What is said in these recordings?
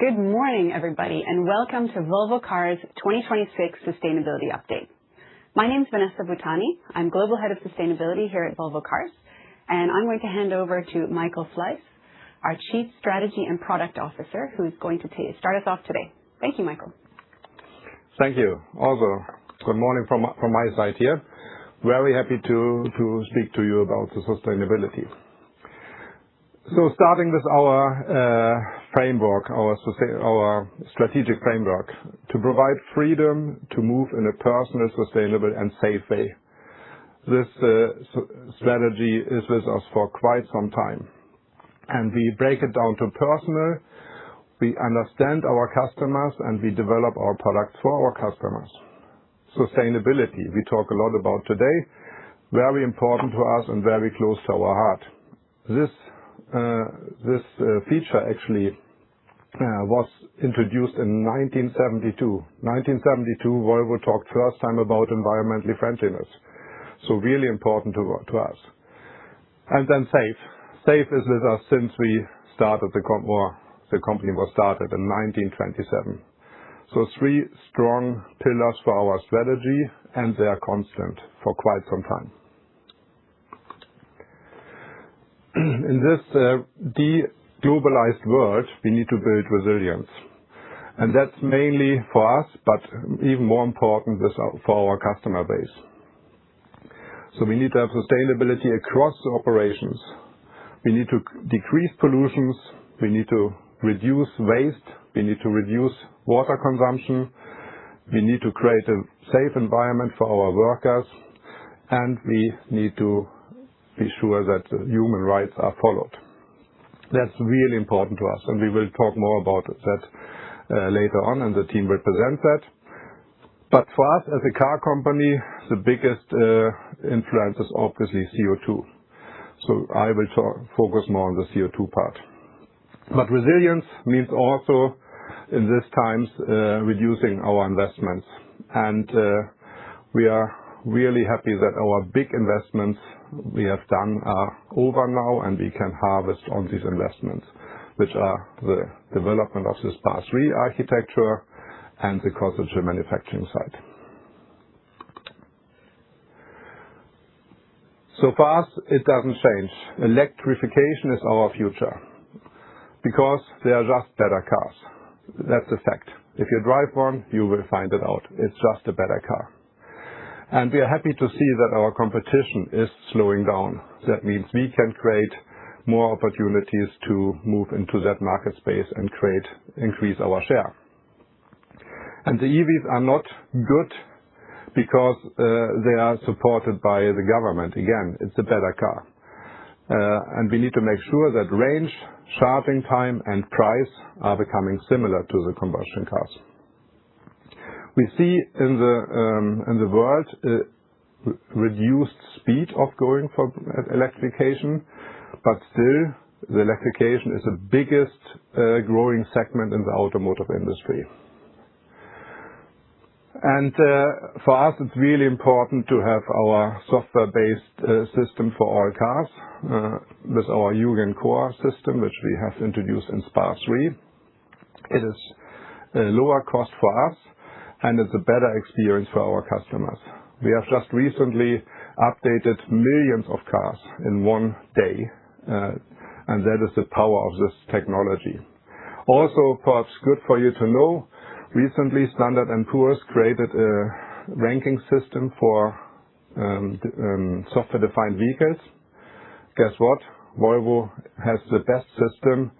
Good morning, everybody, and welcome to Volvo Cars 2026 Sustainability Update. My name is Vanessa Butani. I'm Global Head of Sustainability here at Volvo Cars, and I'm going to hand over to Michael Slice, our Chief Strategy and Product Officer, who's going to start us off today. Thank you, Michael. Thank you. Also, good morning from my side here. Very happy to speak to you about the sustainability. So starting with our framework, our strategic framework, to provide freedom to move in a personal, sustainable and safe way. This strategy is with us for quite some time. And we break it down to personal, we understand our customers and we develop our products for our customers. Sustainability, we talk a lot about today, very important to us and very close to our heart. This feature actually was introduced in 1972. 1972, Volvo talked first time about environmentally friendliness. So really important to us. And then safe. Safe is with us since we started the company was started in 1927. So 3 strong pillars for our strategy, and they are constant for quite some time. In this de-globalized world, we need to build resilience. And that's mainly for us, but even more important for our customer base. So we need to have sustainability across the operations. We need to decrease pollutions. We need to reduce waste. We need to reduce water consumption. We need to create a safe environment for our workers. And we need to be sure that human rights are followed. That's really important to us, and we will talk more about that later on, and the team will present that. But for us as a car company, the biggest influence is obviously CO2. So I will focus more on the CO2 part. But resilience means also, in these times, reducing our investments. And we are really happy that our big investments we have done are over now, and we can harvest on these investments, which are the development of this Part 3 architecture and the Košice manufacturing site. So for us, it doesn't change. Electrification is our future because they are just better cars. That's a fact. If you drive one, you will find it out. It's just a better car. And we are happy to see that our competition is slowing down. That means we can create more opportunities to move into that market space and increase our share. And the EVs are not good because they are supported by the government. Again, it's a better car. And we need to make sure that range, charging time and price are becoming similar to the combustion cars. We see in the world reduced speed of going for electrification, but still the electrification is the biggest growing segment in the automotive industry. And for us, it's really important to have our software-based system for all cars with our Yugen Core system, which we have introduced in Part 3. It is a lower cost for us, and it's a better experience for our customers. We have just recently updated millions of cars in one day, and that is the power of this technology. Also, perhaps good for you to know, recently Standard & Poor's created a ranking system for software-defined vehicles. Guess what? Volvo has the best system,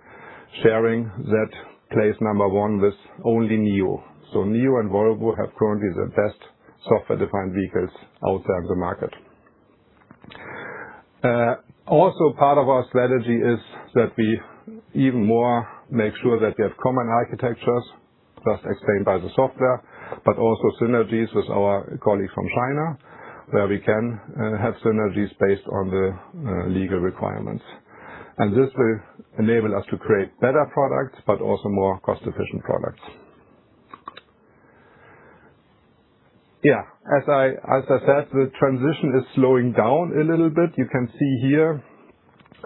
sharing that place #1 with only NIO. So NIO and Volvo have currently the best software-defined vehicles out there in the market. Also part of our strategy is that we even more make sure that we have common architectures, just explained by the software, but also synergies with our colleagues from China, where we can have synergies based on the legal requirements. And this will enable us to create better products, but also more cost-efficient products. Yeah, as I said, the transition is slowing down a little bit. You can see here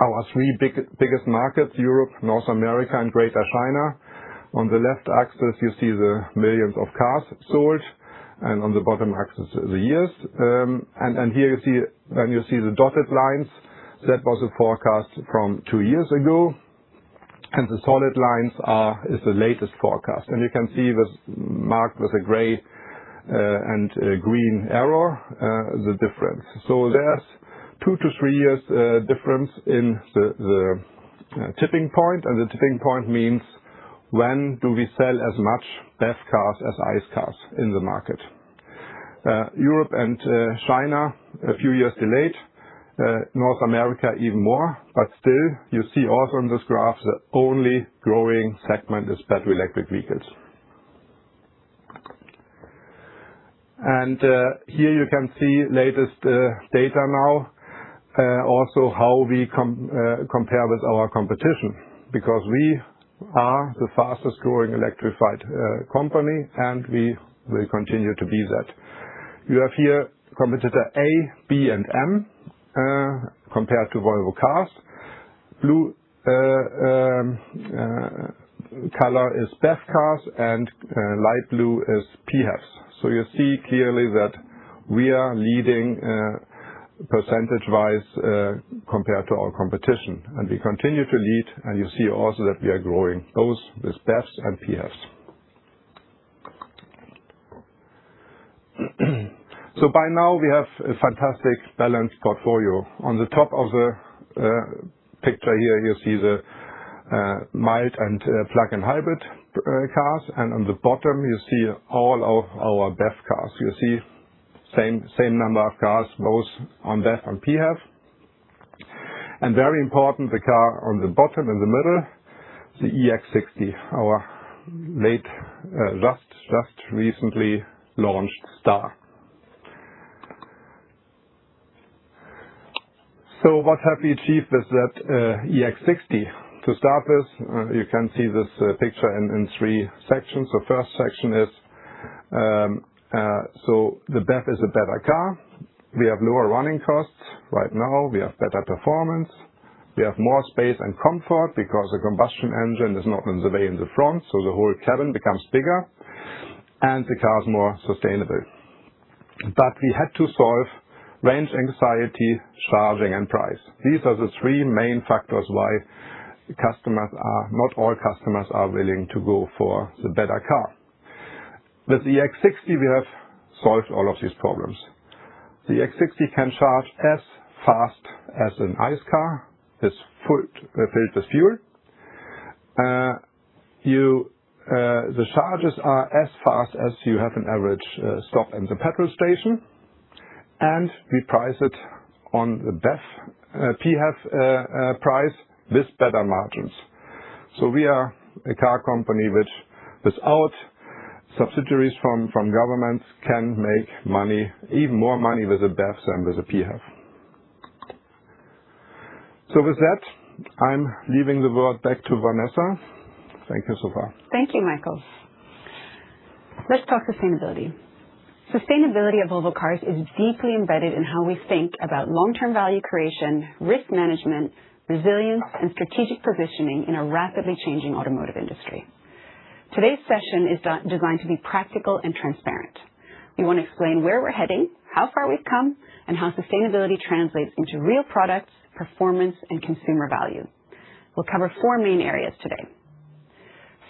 our 3 biggest markets, Europe, North America, and Greater China, On the left axis, you see the millions of cars sold, and on the bottom axis, the years. And here when you see the dotted lines, that was a forecast from 2 years ago. And the solid lines is the latest forecast. And you can see this marked with a gray and green arrow, the difference. So there's 2 to 3 years difference in the tipping point. And the tipping point means when do we sell as much BEV cars as ICE cars in the market. Europe and China, a few years delayed. North America even more, but still you see also on this graph the only growing segment is battery electric vehicles. And here you can see latest data now, also how we compare with our competition, because we are the fastest growing electrified company, and we will continue to be that. You have here competitor A, B, and M. Compared to Volvo Cars. Blue color is BEV cars and light blue is PHEVs. So you see clearly that we are leading percentage-wise compared to our competition. And we continue to lead, and you see also that we are growing both with BEVs and PHEVs. So by now we have a fantastic balanced portfolio. On the top of the picture here you see the mild and plug-in hybrid cars, and on the bottom you see all of our BEV cars. You see same number of cars both on BEV and PHEV. And very important, the car on the bottom in the middle, the EX60, our just recently launched star. So what have we achieved with that EX60? To start with, you can see this picture in 3 sections. The first section is, so the BEV is a better car. We have lower running costs right now. We have better performance. We have more space and comfort because the combustion engine is not in the way in the front, so the whole cabin becomes bigger, and the car is more sustainable. But we had to solve range anxiety, charging, and price. These are the 3 main factors why not all customers are willing to go for the better car. With the EX60, we have solved all of these problems. The EX60 can charge as fast as an ICE car. It's filled with fuel. The charges are as fast as you have an average stop in the petrol station. And we price it on the PHEV price with better margins. So we are a car company which, without subsidies from governments, can make money, even more money with a BEV than with a PHEV. So with that, I'm leaving the word back to Vanessa. Thank you so far. Thank you, Michael. Let's talk sustainability. Sustainability at Volvo Cars is deeply embedded in how we think about long-term value creation, risk management, resilience, and strategic positioning in a rapidly changing automotive industry. Today's session is designed to be practical and transparent. We want to explain where we're heading, how far we've come, and how sustainability translates into real products, performance, and consumer value. We'll cover 4 main areas today.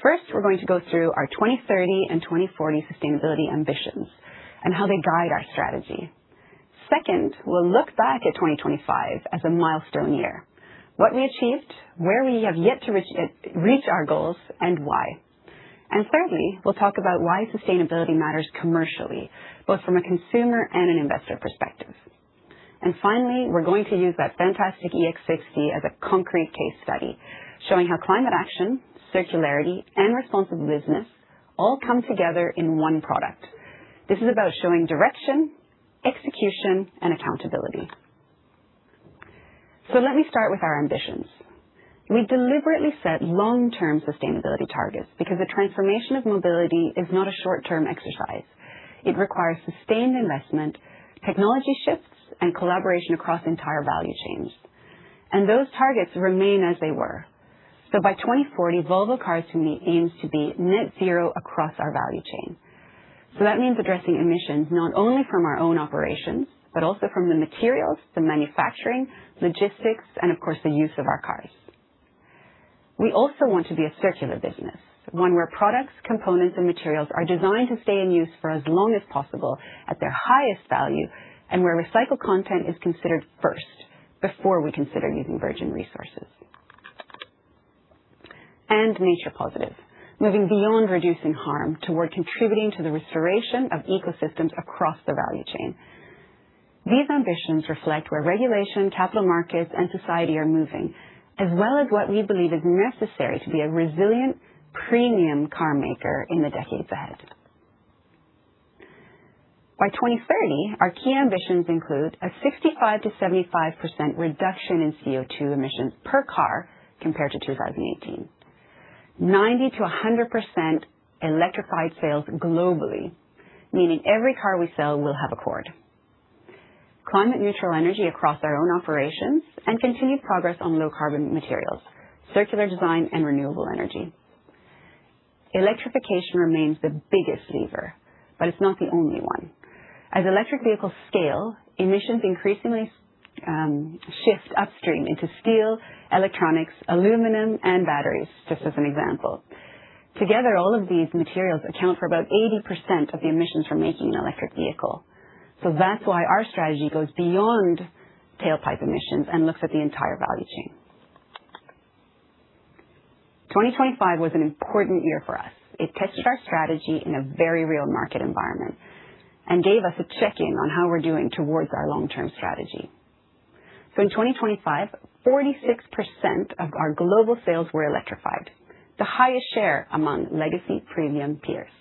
First, we're going to go through our 2030 and 2040 sustainability ambitions and how they guide our strategy. Second, we'll look back at 2025 as a milestone year. What we achieved, where we have yet to reach our goals, and why. And thirdly, we'll talk about why sustainability matters commercially, both from a consumer and an investor perspective. And finally, we're going to use that fantastic EX60 as a concrete case study, showing how climate action, circularity, and responsible business all come together in one product. This is about showing direction, execution, and accountability. So let me start with our ambitions. We deliberately set long-term sustainability targets because the transformation of mobility is not a short-term exercise. It requires sustained investment, technology shifts, and collaboration across entire value chains. And those targets remain as they were. So by 2040, Volvo Cars aims to be net zero across our value chain. So that means addressing emissions not only from our own operations, but also from the materials, the manufacturing, logistics, and of course the use of our cars. We also want to be a circular business, one where products, components, and materials are designed to stay in use for as long as possible at their highest value, and where recycled content is considered first, before we consider using virgin resources. And nature positive, moving beyond reducing harm toward contributing to the restoration of ecosystems across the value chain. These ambitions reflect where regulation, capital markets, and society are moving, as well as what we believe is necessary to be a resilient, premium car maker in the decades ahead. By 2030, our key ambitions include a 65 to 75% reduction in CO2 emissions per car compared to 2018, 90 to 100% electrified sales globally, meaning every car we sell will have a cord, climate neutral energy across our own operations, and continued progress on low carbon materials, circular design, and renewable energy. Electrification remains the biggest lever, but it's not the only one. As electric vehicles scale, emissions increasingly shift upstream into steel, electronics, aluminum, and batteries, just as an example. Together, all of these materials account for about 80% of the emissions from making an electric vehicle. So that's why our strategy goes beyond tailpipe emissions and looks at the entire value chain. 2025 was an important year for us. It tested our strategy in a very real market environment and gave us a check-in on how we're doing towards our long-term strategy. So in 2025, 46% of our global sales were electrified, the highest share among legacy premium peers.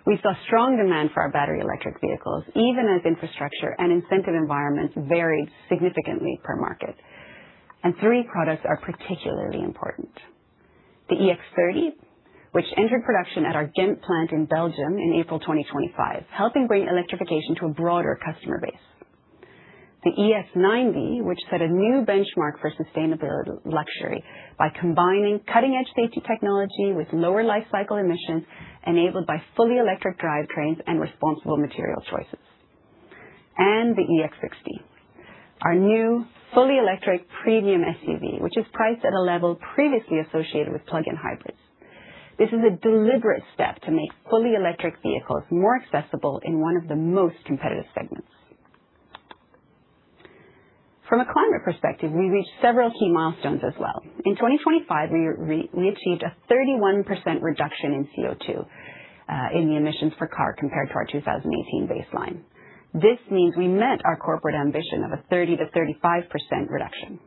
We saw strong demand for our battery electric vehicles, even as infrastructure and incentive environments varied significantly per market. And 3 products are particularly important. The EX30, which entered production at our Ghent plant in Belgium in April 2025, helping bring electrification to a broader customer base. The ES90, which set a new benchmark for sustainability luxury by combining cutting-edge safety technology with lower life cycle emissions enabled by fully electric drivetrains and responsible material choices. And the EX60, our new fully electric premium SUV, which is priced at a level previously associated with plug-in hybrids. This is a deliberate step to make fully electric vehicles more accessible in one of the most competitive segments. From a climate perspective, we reached several key milestones as well. In 2025, we achieved a 31% reduction in CO2 in the emissions per car compared to our 2018 baseline. This means we met our corporate ambition of a 30 to 35% reduction.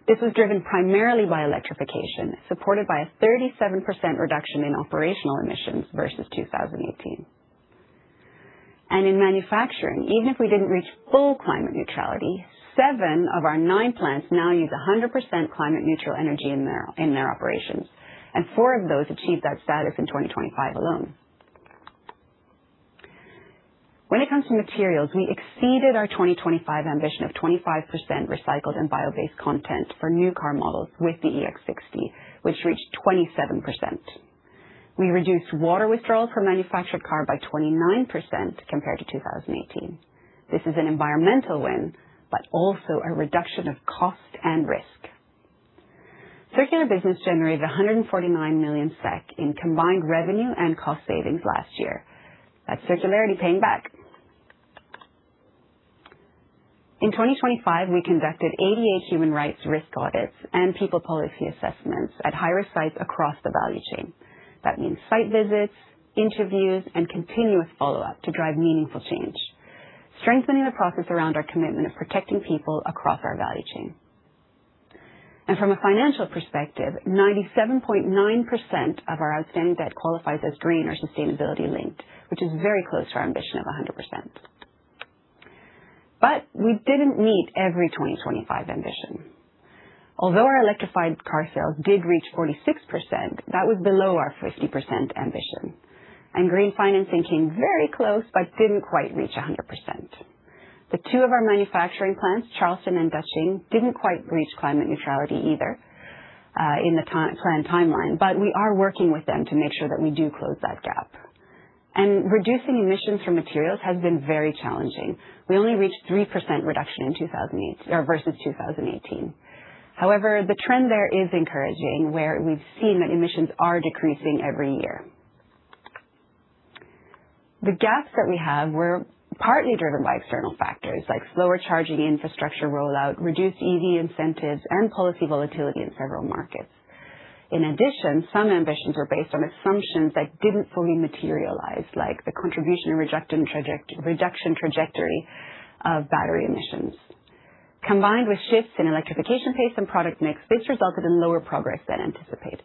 This was driven primarily by electrification, supported by a 37% reduction in operational emissions versus 2018. And in manufacturing, even if we didn't reach full climate neutrality, 7 of our 9 plants now use 100% climate neutral energy in their operations, and 4 of those achieved that status in 2025 alone. When it comes to materials, we exceeded our 2025 ambition of 25% recycled and bio-based content for new car models with the EX60, which reached 27%. We reduced water withdrawal per manufactured car by 29% compared to 2018. This is an environmental win, but also a reduction of cost and risk. Circular business generated 149 million SEK in combined revenue and cost savings last year. That's circularity paying back. In 2025, we conducted 88 human rights risk audits and people policy assessments at high-risk sites across the value chain. That means site visits, interviews, and continuous follow-up to drive meaningful change, strengthening the process around our commitment of protecting people across our value chain. And from a financial perspective, 97.9% of our outstanding debt qualifies as green or sustainability linked, which is very close to our ambition of 100%. But we didn't meet every 2025 ambition. Although our electrified car sales did reach 46%, that was below our 50% ambition. And green financing came very close, but didn't quite reach 100%. The 2 of our manufacturing plants, Charleston and Daching, didn't quite reach climate neutrality either. in the planned timeline, but we are working with them to make sure that we do close that gap. And reducing emissions from materials has been very challenging. We only reached 3% reduction in 2008 versus 2018. However, the trend there is encouraging, where we've seen that emissions are decreasing every year. The gaps that we have were partly driven by external factors like slower charging infrastructure rollout, reduced EV incentives, and policy volatility in several markets. In addition, some ambitions were based on assumptions that didn't fully materialize, like the contribution and reduction trajectory of battery emissions. Combined with shifts in electrification pace and product mix, this resulted in lower progress than anticipated.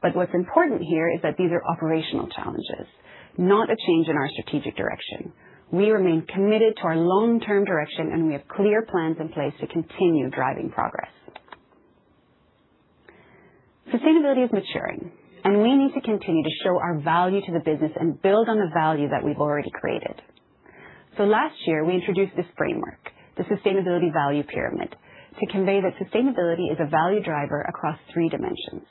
But what's important here is that these are operational challenges, not a change in our strategic direction. We remain committed to our long-term direction, and we have clear plans in place to continue driving progress. Sustainability is maturing, and we need to continue to show our value to the business and build on the value that we've already created. So last year, we introduced this framework, the Sustainability Value Pyramid, to convey that sustainability is a value driver across 3 dimensions.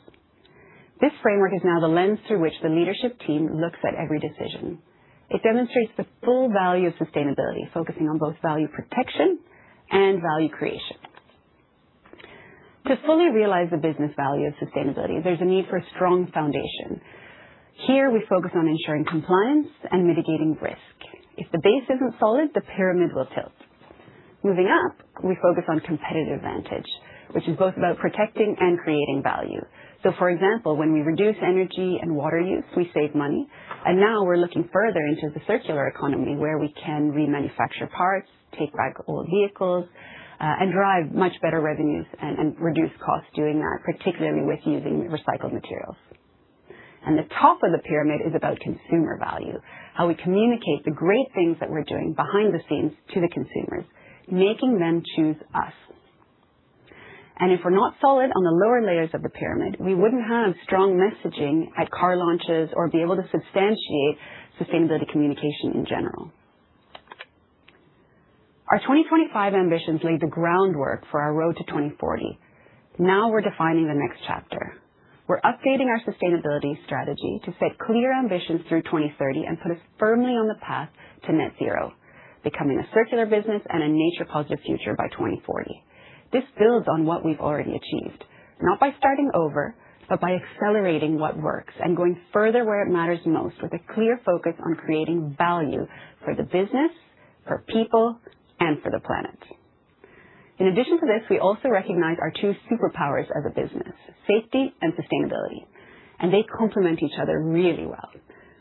This framework is now the lens through which the leadership team looks at every decision. It demonstrates the full value of sustainability, focusing on both value protection and value creation. To fully realize the business value of sustainability, there's a need for a strong foundation. Here, we focus on ensuring compliance and mitigating risk. If the base isn't solid, the pyramid will tilt. Moving up, we focus on competitive advantage, which is both about protecting and creating value. So, for example, when we reduce energy and water use, we save money. And now we're looking further into the circular economy, where we can remanufacture parts, take back old vehicles, and drive much better revenues and reduce costs doing that, particularly with using recycled materials. And the top of the pyramid is about consumer value, how we communicate the great things that we're doing behind the scenes to the consumers, making them choose us. And if we're not solid on the lower layers of the pyramid, we wouldn't have strong messaging at car launches or be able to substantiate sustainability communication in general. Our 2025 ambitions laid the groundwork for our road to 2040. Now we're defining the next chapter. We're updating our sustainability strategy to set clear ambitions through 2030 and put us firmly on the path to net zero, becoming a circular business and a nature-positive future by 2040. This builds on what we've already achieved, not by starting over, but by accelerating what works and going further where it matters most, with a clear focus on creating value for the business, for people, and for the planet. In addition to this, we also recognize our 2 superpowers as a business, safety and sustainability, and they complement each other really well.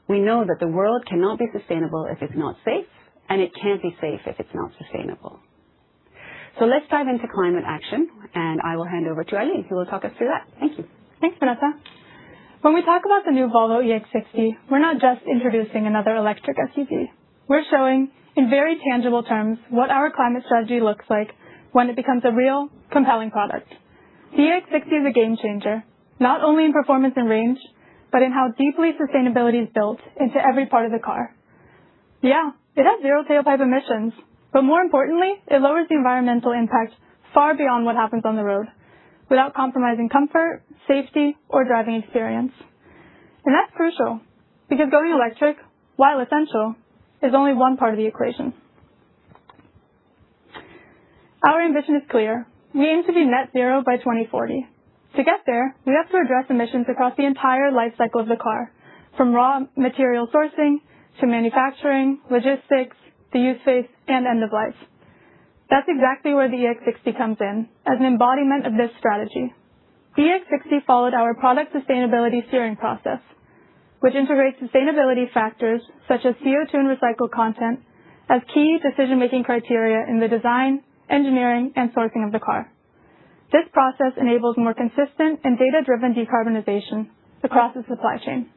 We know that the world cannot be sustainable if it's not safe, and it can't be safe if it's not sustainable. So let's dive into climate action, and I will hand over to Eileen, who will talk us through that. Thank you. Thanks, Vanessa. When we talk about the new Volvo EX60, we're not just introducing another electric SUV. We're showing, in very tangible terms, what our climate strategy looks like when it becomes a real, compelling product. The EX60 is a game changer, not only in performance and range, but in how deeply sustainability is built into every part of the car. Yeah, it has 0 tailpipe emissions, but more importantly, it lowers the environmental impact far beyond what happens on the road, without compromising comfort, safety, or driving experience. And that's crucial, because going electric, while essential, is only one part of the equation. Our ambition is clear. We aim to be net zero by 2040. To get there, we have to address emissions across the entire life cycle of the car, from raw material sourcing to manufacturing, logistics, the use phase, and end of life. That's exactly where the EX60 comes in, as an embodiment of this strategy. The EX60 followed our product sustainability steering process, which integrates sustainability factors such as CO2 and recycled content as key decision-making criteria in the design, engineering, and sourcing of the car. This process enables more consistent and data-driven decarbonization across the supply chain.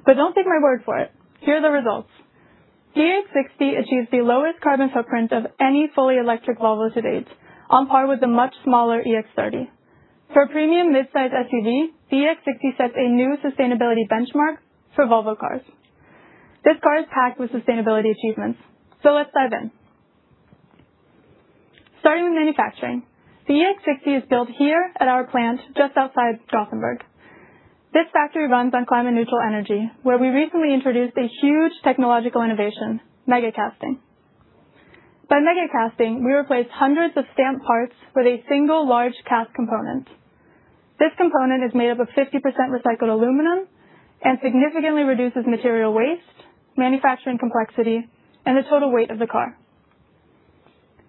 But don't take my word for it. Here are the results. The EX60 achieves the lowest carbon footprint of any fully electric Volvo to date, on par with the much smaller EX30. For a premium midsize SUV, the EX60 sets a new sustainability benchmark for Volvo cars. This car is packed with sustainability achievements, so let's dive in. Starting with manufacturing, The EX60 is built here at our plant just outside Gothenburg. This factory runs on climate-neutral energy, where we recently introduced a huge technological innovation, megacasting. By megacasting, we replace hundreds of stamped parts with a single large cast component. This component is made up of 50% recycled aluminum and significantly reduces material waste, manufacturing complexity, and the total weight of the car.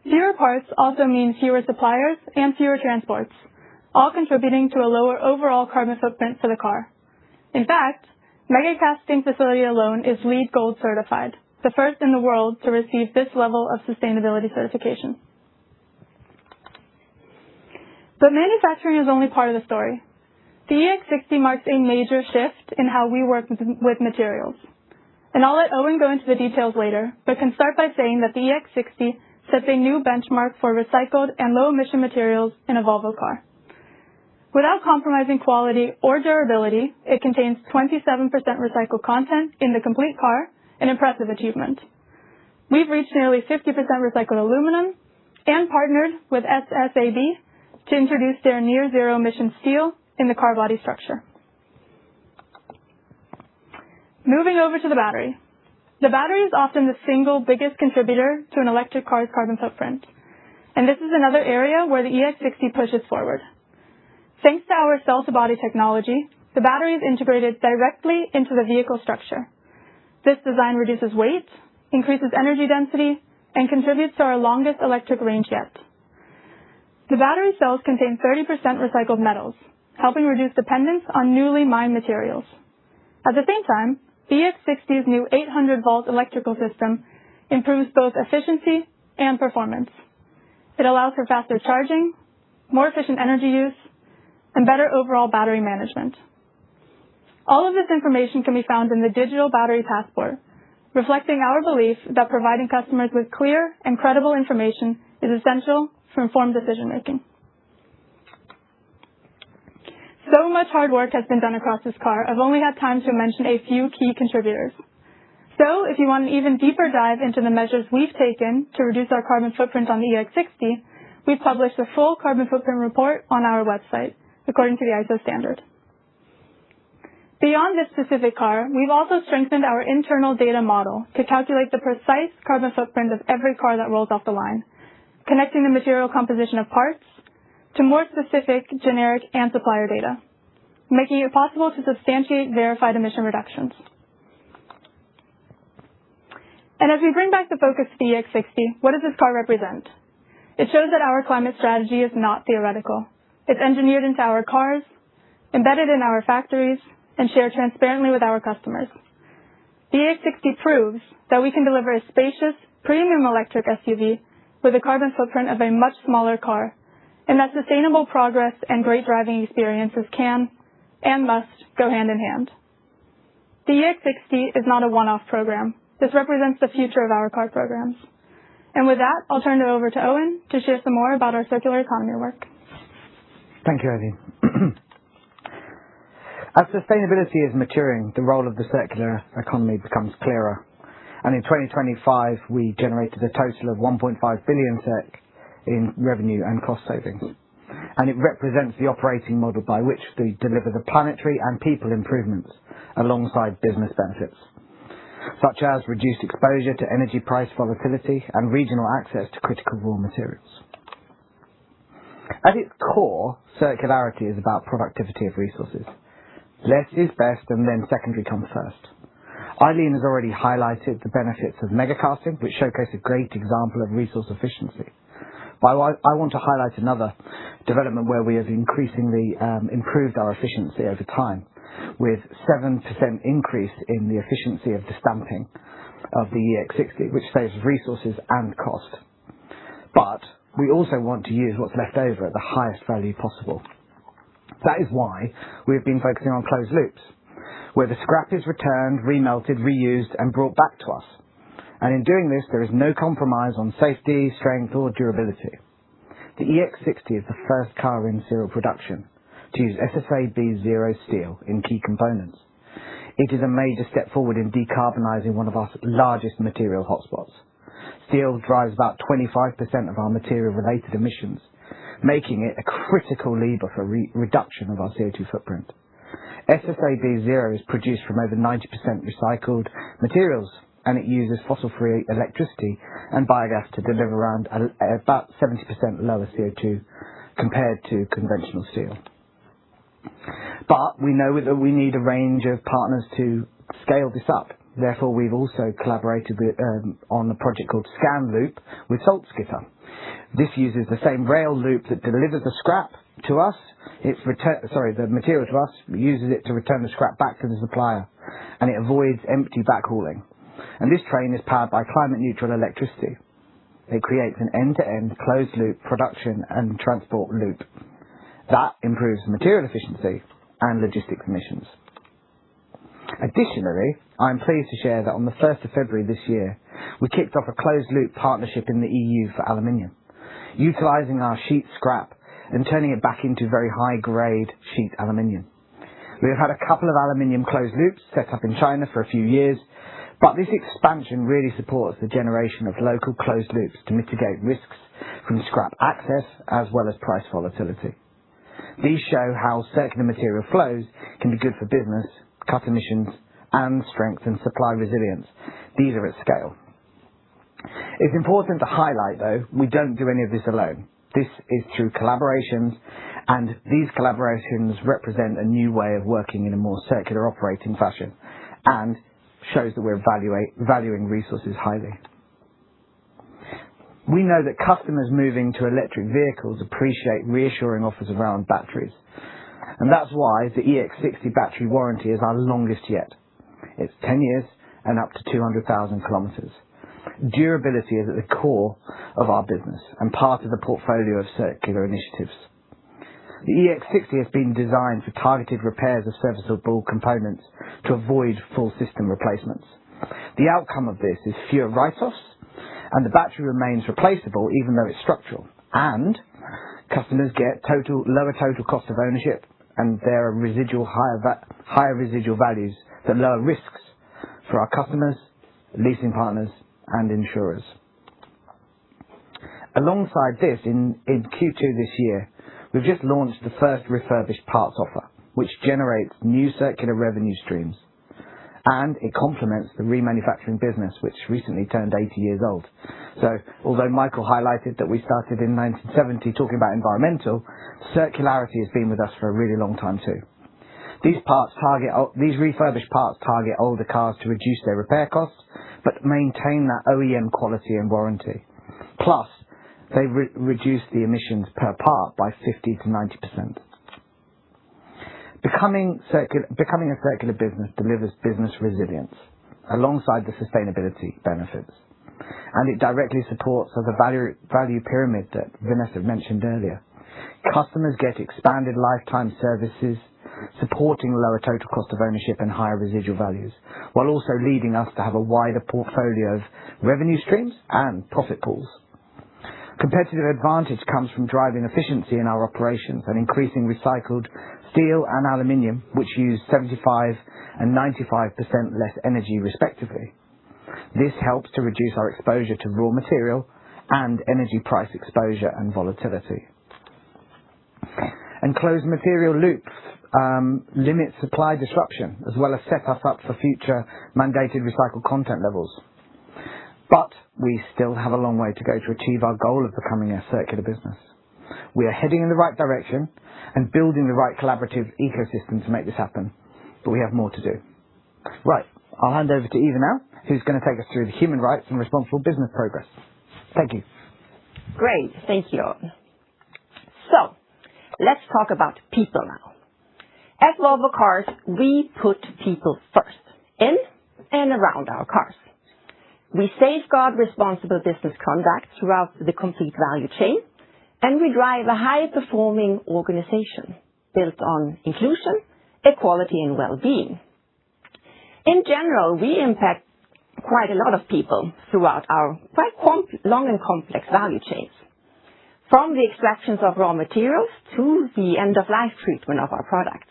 Fewer parts also mean fewer suppliers and fewer transports, all contributing to a lower overall carbon footprint for the car. In fact, megacasting facility alone is LEED Gold certified, the first in the world to receive this level of sustainability certification. But manufacturing is only part of the story. The EX60 marks a major shift in how we work with materials. And I'll let Owen go into the details later, but can start by saying that the EX60 sets a new benchmark for recycled and low-emission materials in a Volvo car. Without compromising quality or durability, it contains 27% recycled content in the complete car, an impressive achievement. We've reached nearly 50% recycled aluminum and partnered with SSAB to introduce their near-zero emission steel in the car body structure. Moving over to the battery. The battery is often the single biggest contributor to an electric car's carbon footprint, and this is another area where the EX60 pushes forward. Thanks to our cell-to-body technology, the battery is integrated directly into the vehicle structure. This design reduces weight, increases energy density, and contributes to our longest electric range yet. The battery cells contain 30% recycled metals, helping reduce dependence on newly mined materials. At the same time, the EX60's new 800-volt electrical system improves both efficiency and performance. It allows for faster charging, more efficient energy use, and better overall battery management. All of this information can be found in the digital battery passport, reflecting our belief that providing customers with clear and credible information is essential for informed decision-making. So much hard work has been done across this car, I've only had time to mention a few key contributors. So, if you want an even deeper dive into the measures we've taken to reduce our carbon footprint on the EX60, we've published a full carbon footprint report on our website, according to the ISO standard. Beyond this specific car, we've also strengthened our internal data model to calculate the precise carbon footprint of every car that rolls off the line, connecting the material composition of parts to more specific, generic, and supplier data, making it possible to substantiate verified emission reductions. And as we bring back the focus to the EX60, what does this car represent? It shows that our climate strategy is not theoretical. It's engineered into our cars, embedded in our factories, and shared transparently with our customers. The EX60 proves that we can deliver a spacious, premium electric SUV with a carbon footprint of a much smaller car, and that sustainable progress and great driving experiences can and must go hand in hand. The EX60 is not a one-off program. This represents the future of our car programs. And with that, I'll turn it over to Owen to share some more about our circular economy work. Thank you, Evie. As sustainability is maturing, the role of the circular economy becomes clearer. And in 2025, we generated a total of 1.5 billion SEK in revenue and cost savings. And it represents the operating model by which we deliver the planetary and people improvements alongside business benefits, such as reduced exposure to energy price volatility and regional access to critical raw materials. At its core, circularity is about productivity of resources. Less is best, and then secondary comes first. Eileen has already highlighted the benefits of megacasting, which showcase a great example of resource efficiency. But I want to highlight another development where we have increasingly improved our efficiency over time, with 7% increase in the efficiency of the stamping of the EX60, which saves resources and cost. But we also want to use what's left over at the highest value possible. That is why we have been focusing on closed loops, where the scrap is returned, remelted, reused, and brought back to us. And in doing this, there is no compromise on safety, strength, or durability. The EX60 is the first car in serial production to use SSAB Zero steel in key components. It is a major step forward in decarbonising one of our largest material hotspots. Steel drives about 25% of our material-related emissions, making it a critical lever for reduction of our CO2 footprint. SSAB Zero is produced from over 90% recycled materials, and it uses fossil-free electricity and biogas to deliver around about 70% lower CO2 compared to conventional steel. But we know that we need a range of partners to scale this up. Therefore, we've also collaborated on a project called Scan Loop with Saltskitter. This uses the same rail loop that delivers the scrap to us. The material to us, uses it to return the scrap back to the supplier, and it avoids empty backhauling. And this train is powered by climate-neutral electricity. It creates an end-to-end closed-loop production and transport loop. That improves material efficiency and logistics emissions. Additionally, I'm pleased to share that on the 1st of February this year, we kicked off a closed-loop partnership in the EU for aluminium, utilising our sheet scrap and turning it back into very high-grade sheet aluminium. We have had a couple of aluminium closed loops set up in China for a few years, but this expansion really supports the generation of local closed loops to mitigate risks from scrap access as well as price volatility. These show how circular material flows can be good for business, cut emissions, and strengthen supply resilience. These are at scale. It's important to highlight, though, we don't do any of this alone. This is through collaborations, and these collaborations represent a new way of working in a more circular operating fashion and shows that we're valuing resources highly. We know that customers moving to electric vehicles appreciate reassuring offers around batteries, and that's why the EX60 battery warranty is our longest yet. It's 10 years and up to 200,000 kilometres. Durability is at the core of our business and part of the portfolio of circular initiatives. The EX60 has been designed for targeted repairs of serviceable components to avoid full system replacements. The outcome of this is fewer write-offs, and the battery remains replaceable even though it's structural. And customers get lower total cost of ownership, and there are higher residual values that lower risks for our customers, leasing partners, and insurers. Alongside this, in Q2 this year, we've just launched the first refurbished parts offer, which generates new circular revenue streams. And it complements the remanufacturing business, which recently turned 80 years old. So, although Michael highlighted that we started in 1970 talking about environmental, circularity has been with us for a really long time too. These refurbished parts target older cars to reduce their repair costs, but maintain that OEM quality and warranty. Plus, they reduce the emissions per part by 50 to 90%. Becoming a circular business delivers business resilience alongside the sustainability benefits, and it directly supports the value pyramid that Vanessa mentioned earlier. Customers get expanded lifetime services, supporting lower total cost of ownership and higher residual values, while also leading us to have a wider portfolio of revenue streams and profit pools. Competitive advantage comes from driving efficiency in our operations and increasing recycled steel and aluminium, which use 75% and 95% less energy respectively. This helps to reduce our exposure to raw material and energy price exposure and volatility. And closed material loops limit supply disruption, as well as set us up for future mandated recycled content levels. But we still have a long way to go to achieve our goal of becoming a circular business. We are heading in the right direction and building the right collaborative ecosystem to make this happen, but we have more to do. Right, I'll hand over to Eva now, who's going to take us through the human rights and responsible business progress. Thank you. Great, thank you. So, let's talk about people now. At Volvo Cars, we put people first, in and around our cars. We safeguard responsible business conduct throughout the complete value chain, and we drive a high-performing organization built on inclusion, equality, and well-being. In general, we impact quite a lot of people throughout our quite long and complex value chains, from the extractions of raw materials to the end-of-life treatment of our products.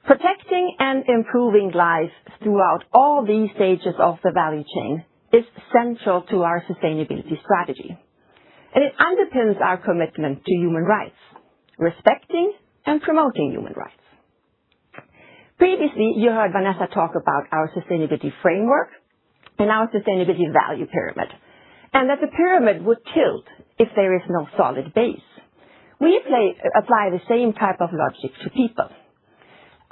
Protecting and improving lives throughout all these stages of the value chain is central to our sustainability strategy. and it underpins our commitment to human rights, respecting and promoting human rights. Previously, you heard Vanessa talk about our sustainability framework and our sustainability value pyramid, and that the pyramid would tilt if there is no solid base. We apply the same type of logic to people.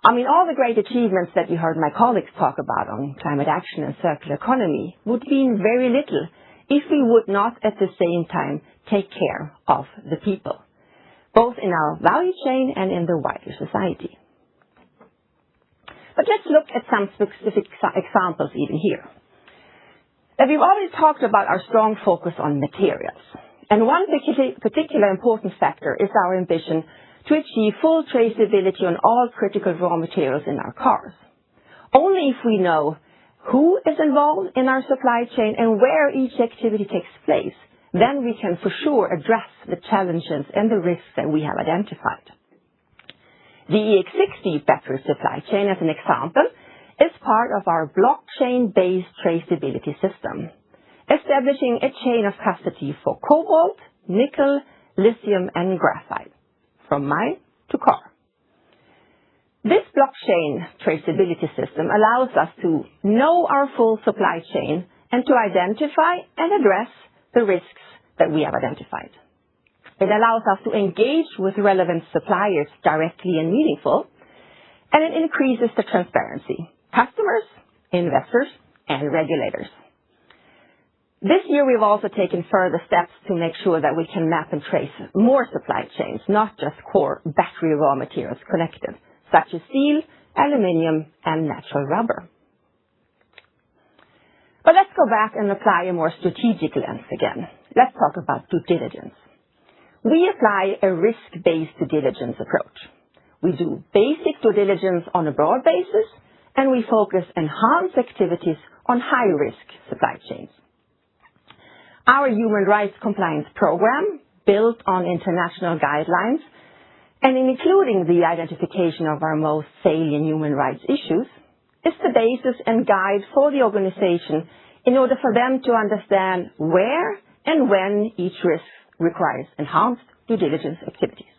I mean, all the great achievements that you heard my colleagues talk about on climate action and circular economy would mean very little if we would not at the same time take care of the people, both in our value chain and in the wider society. But let's look at some specific examples even here. We've already talked about our strong focus on materials. And one particular important factor is our ambition to achieve full traceability on all critical raw materials in our cars. Only if we know who is involved in our supply chain and where each activity takes place, then we can for sure address the challenges and the risks that we have identified. The EX60 battery supply chain, as an example, is part of our blockchain-based traceability system, establishing a chain of custody for cobalt, nickel, lithium, and graphite, from mine to car. This blockchain traceability system allows us to know our full supply chain and to identify and address the risks that we have identified. It allows us to engage with relevant suppliers directly and meaningful, and it increases the transparency. Customers, investors, and regulators. This year we've also taken further steps to make sure that we can map and trace more supply chains, not just core battery raw materials connected, such as steel, aluminium, and natural rubber. But let's go back and apply a more strategic lens again. Let's talk about due diligence. We apply a risk-based due diligence approach. We do basic due diligence on a broad basis, and we focus enhanced activities on high-risk supply chains. Our human rights compliance program, built on international guidelines, and including the identification of our most salient human rights issues, is the basis and guide for the organization in order for them to understand where and when each risk requires enhanced due diligence activities.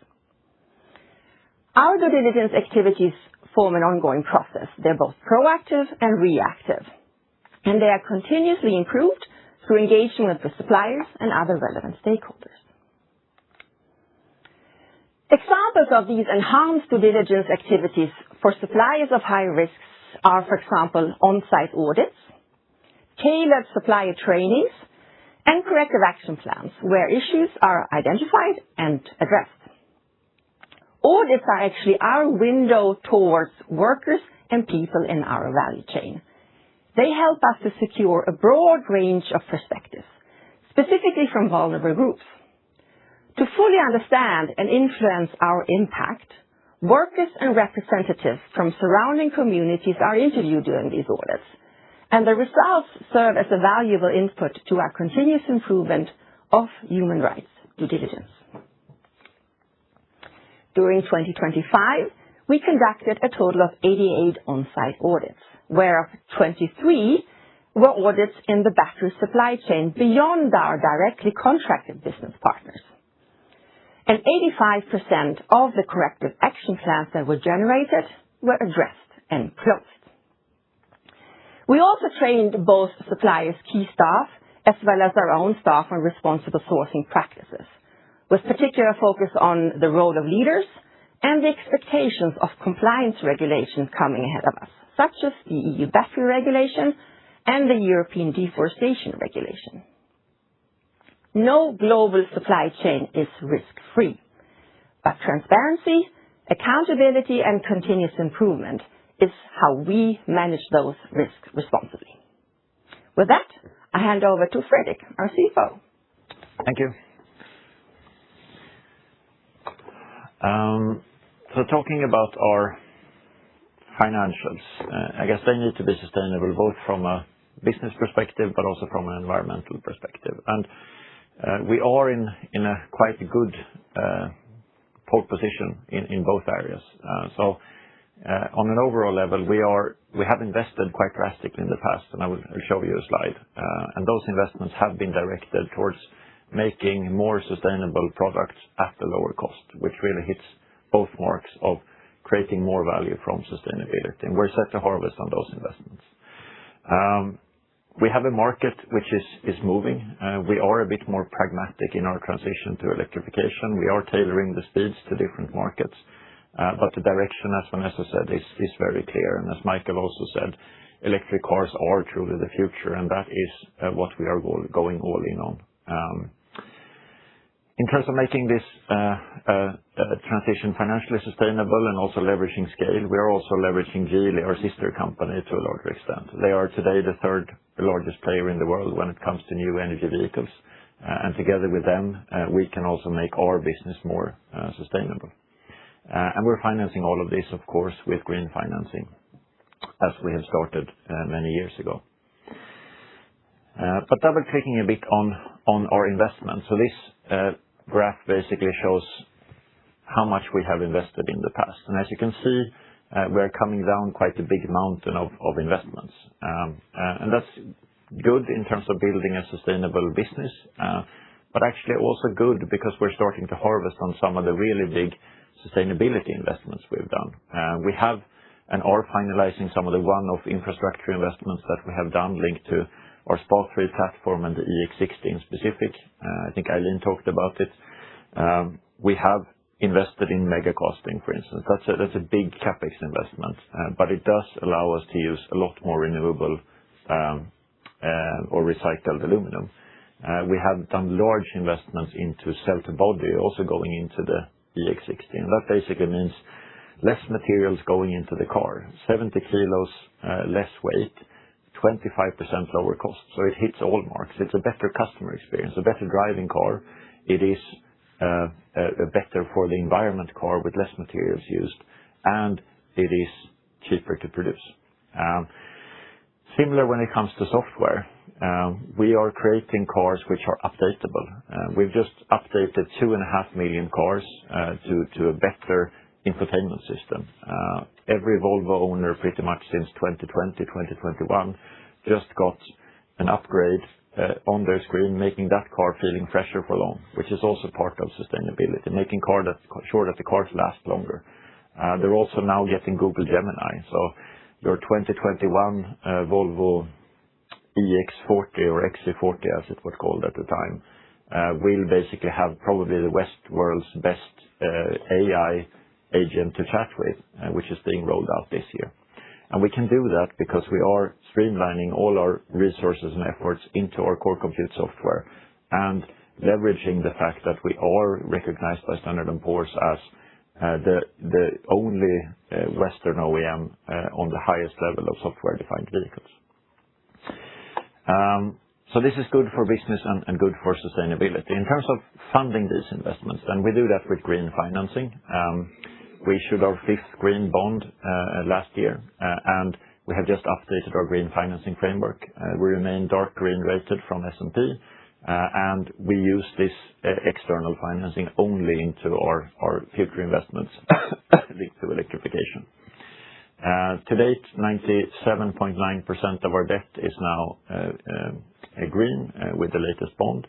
Our due diligence activities form an ongoing process. They're both proactive and reactive, and they are continuously improved through engagement with suppliers and other relevant stakeholders. Examples of these enhanced due diligence activities for suppliers of high risks are, for example, on-site audits, tailored supplier trainings, and corrective action plans where issues are identified and addressed. Audits are actually our window towards workers and people in our value chain. They help us to secure a broad range of perspectives, specifically from vulnerable groups. To fully understand and influence our impact, workers and representatives from surrounding communities are interviewed during these audits, and the results serve as a valuable input to our continuous improvement of human rights due diligence. During 2025, we conducted a total of 88 on-site audits, whereof 23 were audits in the battery supply chain beyond our directly contracted business partners. And 85% of the corrective action plans that were generated were addressed and closed. We also trained both suppliers' key staff as well as our own staff on responsible sourcing practices, with particular focus on the role of leaders and the expectations of compliance regulations coming ahead of us, such as the EU battery regulation and the European deforestation regulation. No global supply chain is risk-free, but transparency, accountability, and continuous improvement is how we manage those risks responsibly. With that, I hand over to Fredrik, our CFO. Thank you. So talking about our financials, I guess they need to be sustainable both from a business perspective but also from an environmental perspective. And we are in a quite good pole position in both areas. So on an overall level, we have invested quite drastically in the past, and I will show you a slide. And those investments have been directed towards making more sustainable products at a lower cost, which really hits both marks of creating more value from sustainability. And we're set to harvest on those investments. We have a market which is moving. We are a bit more pragmatic in our transition to electrification. We are tailoring the speeds to different markets. But the direction, as Vanessa said, is very clear. And as Michael also said, electric cars are truly the future, and that is what we are going all in on. In terms of making this transition financially sustainable and also leveraging scale, we are also leveraging Geely, our sister company, to a larger extent. They are today the third largest player in the world when it comes to new energy vehicles. And together with them, we can also make our business more sustainable. And we're financing all of this, of course, with green financing, as we have started many years ago. But double-clicking a bit on our investment. So this graph basically shows how much we have invested in the past. And as you can see, we're coming down quite a big mountain of investments. And that's good in terms of building a sustainable business, but actually also good because we're starting to harvest on some of the really big sustainability investments we've done. We have and are finalizing some of the one-off infrastructure investments that we have done linked to our SPA3 platform and the EX60 in specific. I think Eileen talked about it. We have invested in mega casting, for instance. That's a big CapEx investment, but it does allow us to use a lot more renewable or recycled aluminum. We have done large investments into cell-to-body, also going into the EX60. And that basically means less materials going into the car, 70 kilos less weight, 25% lower cost. So it hits all marks. It's a better customer experience, a better driving car. It is a better for the environment car with less materials used, and it is cheaper to produce. Similar when it comes to software. We are creating cars which are updatable. We've just updated 2.5 million cars to a better infotainment system. Every Volvo owner pretty much since 2020, 2021 just got an upgrade on their screen, making that car feeling fresher for long, which is also part of sustainability, making sure that the cars last longer. They're also now getting Google Gemini. So your 2021 Volvo EX40 or XC40, as it was called at the time, will basically have probably the world's best AI agent to chat with, which is being rolled out this year. And we can do that because we are streamlining all our resources and efforts into our core compute software and leveraging the fact that we are recognized by Standard & Poor's as the only Western OEM on the highest level of software-defined vehicles. So this is good for business and good for sustainability. In terms of funding these investments, then we do that with green financing. We issued our 5th green bond last year, and we have just updated our green financing framework. We remain dark green rated from S&P, and we use this external financing only into our future investments linked to electrification. To date, 97.9% of our debt is now green with the latest bond,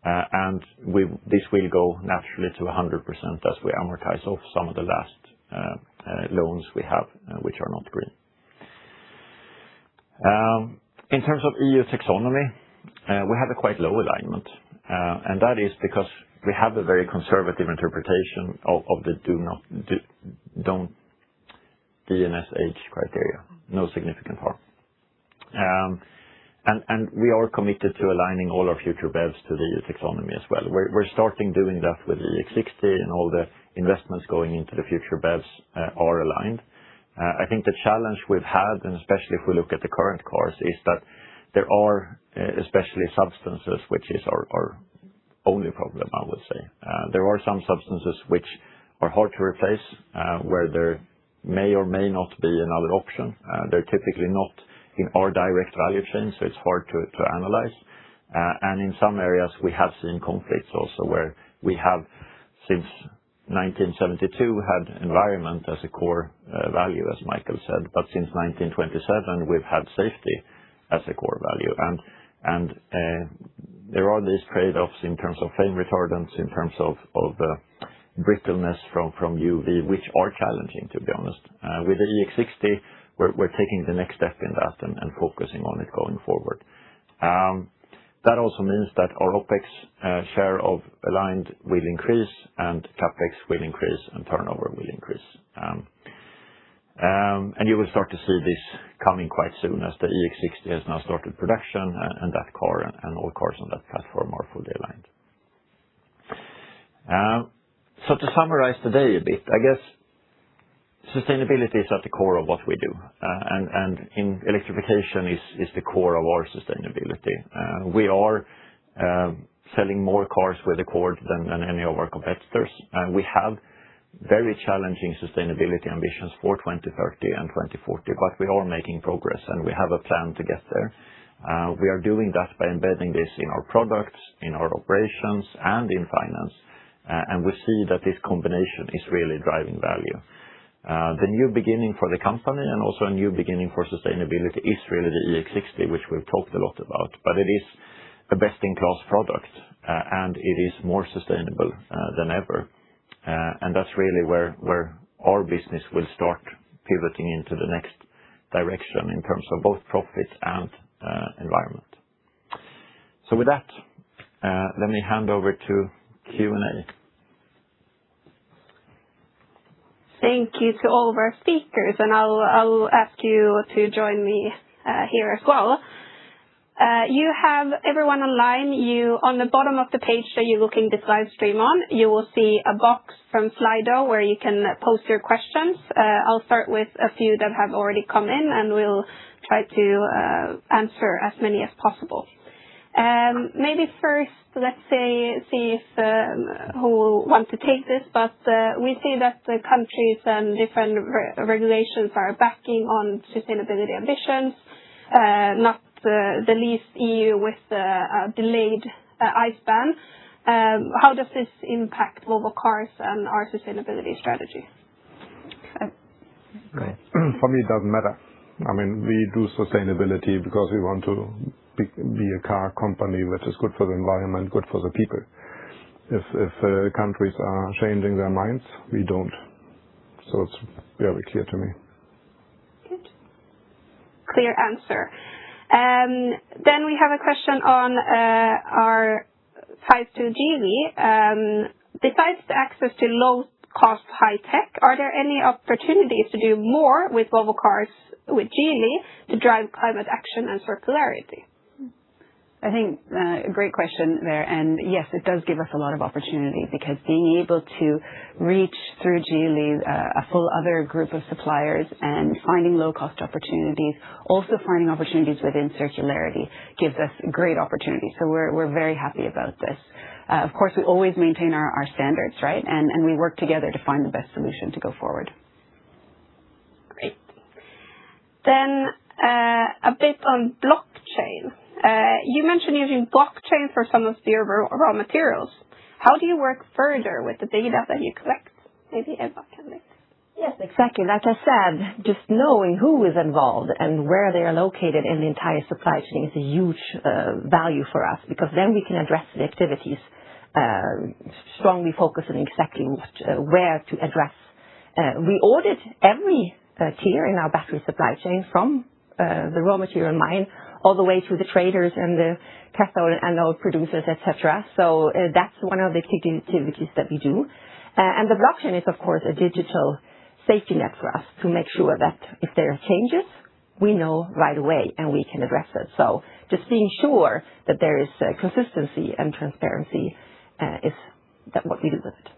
and this will go naturally to 100% as we amortize off some of the last loans we have, which are not green. In terms of EU taxonomy, we have a quite low alignment, and that is because we have a very conservative interpretation of the don't DNSH criteria, no significant harm. And we are committed to aligning all our future BEVs to the EU taxonomy as well. We're starting doing that with the EX60, and all the investments going into the future BEVs are aligned. I think the challenge we've had, and especially if we look at the current cars, is that there are especially substances, which is our only problem, I would say. There are some substances which are hard to replace, where there may or may not be another option. They're typically not in our direct value chain, so it's hard to analyze. And in some areas, we have seen conflicts also, where we have, since 1972, had environment as a core value, as Michael said, but since 1927, we've had safety as a core value. And there are these trade-offs in terms of flame retardants, in terms of brittleness from UV, which are challenging, to be honest. With the EX60, we're taking the next step in that and focusing on it going forward. That also means that our OpEx share of aligned will increase, and CapEx will increase, and turnover will increase. And you will start to see this coming quite soon, as the EX60 has now started production, and that car and all cars on that platform are fully aligned. So to summarize today a bit, I guess sustainability is at the core of what we do, and in electrification is the core of our sustainability. We are selling more cars with a cord than any of our competitors. We have very challenging sustainability ambitions for 2030 and 2040, but we are making progress, and we have a plan to get there. We are doing that by embedding this in our products, in our operations, and in finance. And we see that this combination is really driving value. The new beginning for the company, and also a new beginning for sustainability, is really the EX60, which we've talked a lot about. But it is a best-in-class product, and it is more sustainable than ever. And that's really where our business will start pivoting into the next direction in terms of both profit and environment. So with that, let me hand over to Q&A. Thank you to all of our speakers, and I'll ask you to join me here as well. You have everyone online. On the bottom of the page that you're looking this live stream on, you will see a box from Slido where you can post your questions. I'll start with a few that have already come in, and we'll try to answer as many as possible. Maybe first, let's see if who want to take this, but we see that the countries and different regulations are backing on sustainability ambitions, not the least EU with a delayed ICE ban. How does this impact Volvo Cars and our sustainability strategy? For me, it doesn't matter. I mean, we do sustainability because we want to be a car company which is good for the environment, good for the people. If countries are changing their minds, we don't. So it's very clear to me. Good. Clear answer. Then we have a question on our ties to Geely. Besides the access to low-cost high-tech, are there any opportunities to do more with Volvo Cars with Geely to drive climate action and circularity? I think a great question there, and yes, it does give us a lot of opportunity, because being able to reach through Geely a full other group of suppliers and finding low-cost opportunities, also finding opportunities within circularity, gives us great opportunities. So we're very happy about this. Of course, we always maintain our standards, right? And we work together to find the best solution to go forward. Great. Then a bit on blockchain. You mentioned using blockchain for some of your raw materials. How do you work further with the data that you collect? Maybe Eva can make. Yes, exactly. Like I said, just knowing who is involved and where they are located in the entire supply chain is a huge value for us, because then we can address the activities, strongly focus on exactly where to address. We audit every tier in our battery supply chain, from the raw material mine all the way to the traders and the cathode and anode producers, etc. So that's one of the key activities that we do. And the blockchain is, of course, a digital safety net for us to make sure that if there are changes, we know right away and we can address it. So just being sure that there is consistency and transparency is that what we do with it.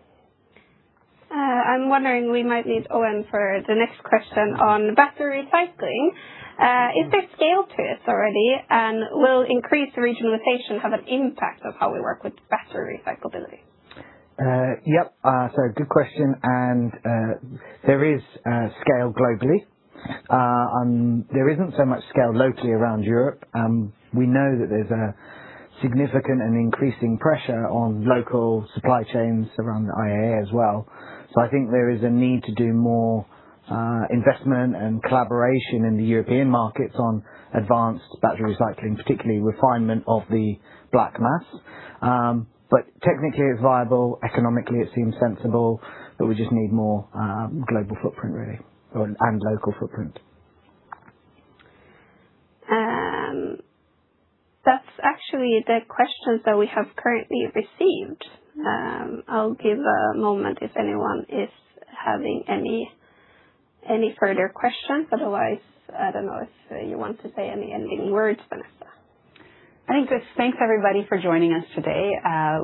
I'm wondering, we might need Owen for the next question on battery recycling. Is there scale to it already, and will increased regionalization have an impact of how we work with battery recyclability? Yep. So good question. And there is scale globally. There isn't so much scale locally around Europe. We know that there's a significant and increasing pressure on local supply chains around the IAA as well. So I think there is a need to do more investment and collaboration in the European markets on advanced battery recycling, particularly refinement of the black mass. But technically it's viable, economically it seems sensible, but we just need more global footprint really, and local footprint. That's actually the questions that we have currently received. I'll give a moment if anyone is having any further questions. Otherwise, I don't know if you want to say any ending words, Vanessa. I think thanks everybody for joining us today.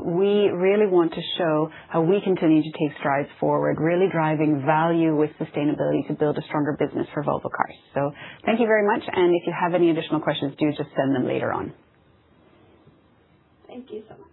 We really want to show how we continue to take strides forward, really driving value with sustainability to build a stronger business for Volvo Cars. So thank you very much. And if you have any additional questions, do just send them later on. Thank you so much.